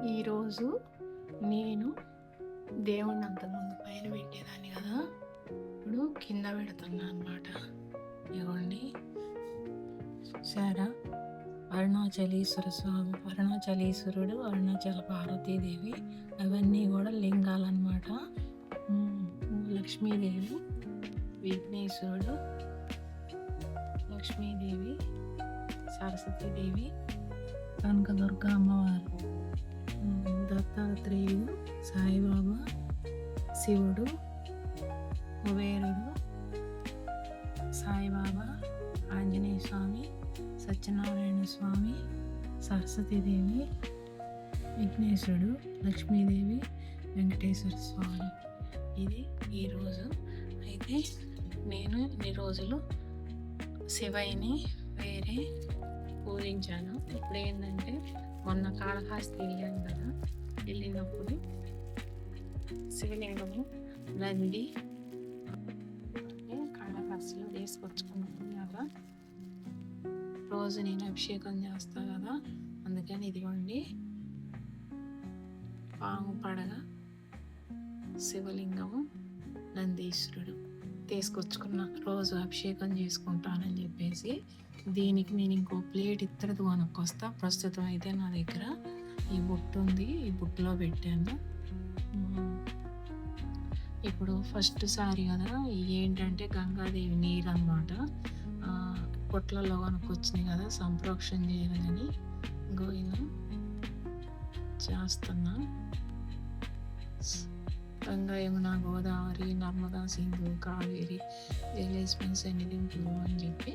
ఈరోజు నేను దేవుడిని అంతకుముందు పైన పెట్టేదాన్ని కదా, ఇప్పుడు కింద పెడుతున్నా అనమాట. ఇవ్వండి సారా అరుణాచలేశ్వర స్వామి, అరుణాచలేశ్వరుడు, అరుణాచల పార్వతీదేవి, అవన్నీ కూడా లింగాలన్నమాట. లక్ష్మీదేవి, విఘ్నేశ్వరుడు, లక్ష్మీదేవి, సరస్వతీదేవి, కనకదుర్గ అమ్మవారు, దత్తాత్రేయుడు, సాయిబాబా, శివుడు, కుబేరుడు, సాయిబాబా, ఆంజనేయ స్వామి, సత్యనారాయణ స్వామి, సరస్వతీదేవి, విఘ్నేశ్వరుడు, లక్ష్మీదేవి, వెంకటేశ్వర స్వామి. ఇది ఈరోజు. అయితే నేను ఇన్ని రోజులు శివయ్యని వేరే పూజించాను. ఇప్పుడు ఏంటంటే మొన్న కాళహస్తి వెళ్ళాను కదా, వెళ్ళినప్పుడు శివలింగము నంది కాళహస్తిలో తీసుకొచ్చుకున్నాను కదా. రోజు నేను అభిషేకం చేస్తాను కదా, అందుకని ఇదిగోండి పాము పడగ శివలింగము నందీశ్వరుడు తీసుకొచ్చుకున్నా. రోజు అభిషేకం చేసుకుంటానని చెప్పేసి దీనికి నేను ఇంకో ప్లేట్ ఇత్తడిది కొనుక్కొస్తా. ప్రస్తుతం అయితే నా దగ్గర ఈ బుట్ట ఉంది, ఈ బుట్టలో పెట్టాను. ఇప్పుడు ఫస్ట్ సారి కదా, ఏంటంటే గంగాదేవి నీరు అన్నమాట. బుట్టలలో కొనుక్కొచ్చినాయి కదా, సంప్రోక్షణ చేయాలని గోయిన చేస్తున్నా. గంగా, యమున, గోదావరి, నర్మదా, సింధు, కావేరి జలేస్మిన్ సన్నిధింపులు అని చెప్పి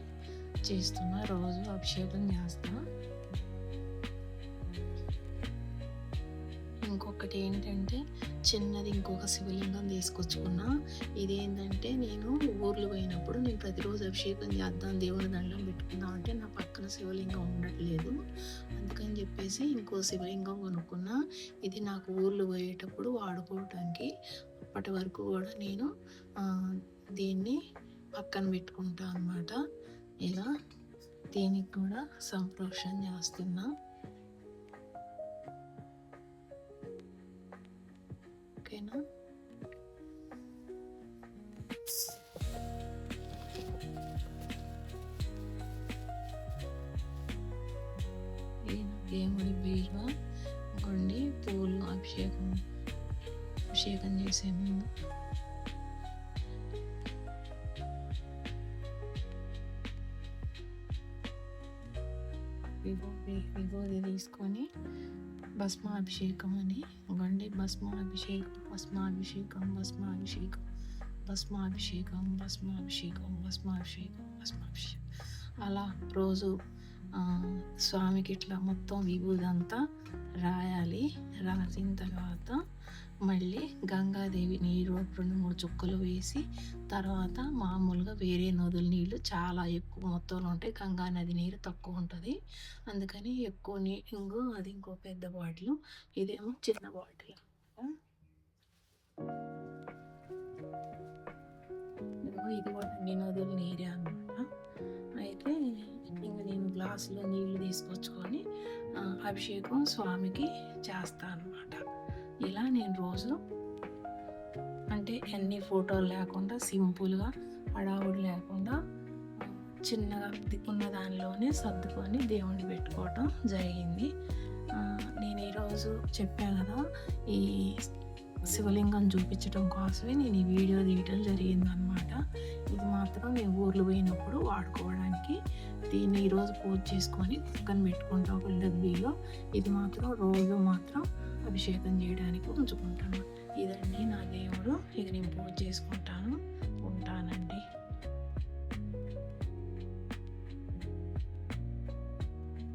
చేస్తున్నా. రోజు అభిషేకం చేస్తా. ఇంకొకటి ఏంటంటే చిన్నది ఇంకొక శివలింగం తీసుకొచ్చుకున్నా. ఇదేంటంటే నేను ఊర్లు పోయినప్పుడు నేను ప్రతిరోజు అభిషేకం చేద్దాం, దేవుని దండం పెట్టుకుందాం అంటే నా పక్కన శివలింగం ఉండట్లేదు. అందుకని చెప్పేసి ఇంకో శివలింగం కొనుక్కున్నా. ఇది నాకు ఊర్లు పోయేటప్పుడు వాడుకోవటానికి. అప్పటి వరకు కూడా నేను దీన్ని పక్కన పెట్టుకుంటా అన్నమాట. ఇలా దీనికి కూడా సంప్రోక్షణ చేస్తున్నా. ఓకేనా? దేవుడి బీరువ కొన్ని పూలు అభిషేకం చేసే ముందు విభూది తీసుకొని భస్మాభిషేకం అని ఇవ్వండి. భస్మాభిషేకం, భస్మాభిషేకం, భస్మాభిషేకం, భస్మాభిషేకం, భస్మాభిషేకం, భస్మాభిషేకం, భస్మాభిషేకం, అలా రోజు స్వామికి ఇట్లా మొత్తం విభూది అంతా రాయాలి. రాసిన తర్వాత మళ్ళీ గంగాదేవి నీరు 2-3 చుక్కలు వేసి, తర్వాత మామూలుగా వేరే నదుల నీళ్ళు చాలా ఎక్కువ మొత్తంలో ఉంటాయి, గంగా నది నీరు తక్కువ ఉంటుంది. అందుకని ఎక్కువ నీళ్ళు. అది ఇంకో పెద్ద బాటిల్, ఇదేమో చిన్న బాటిల్. ఇది కూడా అన్ని నదుల నీరే అన్నమాట. అయితే ఇంకా నేను గ్లాసులో నీళ్లు తీసుకొచ్చుకొని అభిషేకం స్వామికి చేస్తాను అన్నమాట. ఇలా నేను రోజు అంటే అన్ని ఫోటోలు లేకుండా సింపుల్గా, హడావుడి లేకుండా చిన్నగా ఉన్న దానిలోనే సర్దుకొని దేవుణ్ణి పెట్టుకోవటం జరిగింది. నేను ఈరోజు చెప్పాను కదా, ఈ శివలింగం చూపించడం కోసమే నేను ఈ వీడియో తీయటం జరిగిందనమాట. ఇది మాత్రం నేను ఊర్లు పోయినప్పుడు వాడుకోవడానికి. దీన్ని ఈరోజు పూజ చేసుకొని పక్కన పెట్టుకుంటా ఒక డబ్బీలో. ఇది మాత్రం రోజు మాత్రం అభిషేకం చేయడానికి ఉంచుకుంటాను. ఇదండి నా దేవుడు. ఇక నేను పూజ చేసుకుంటాను. ఉంటానండి.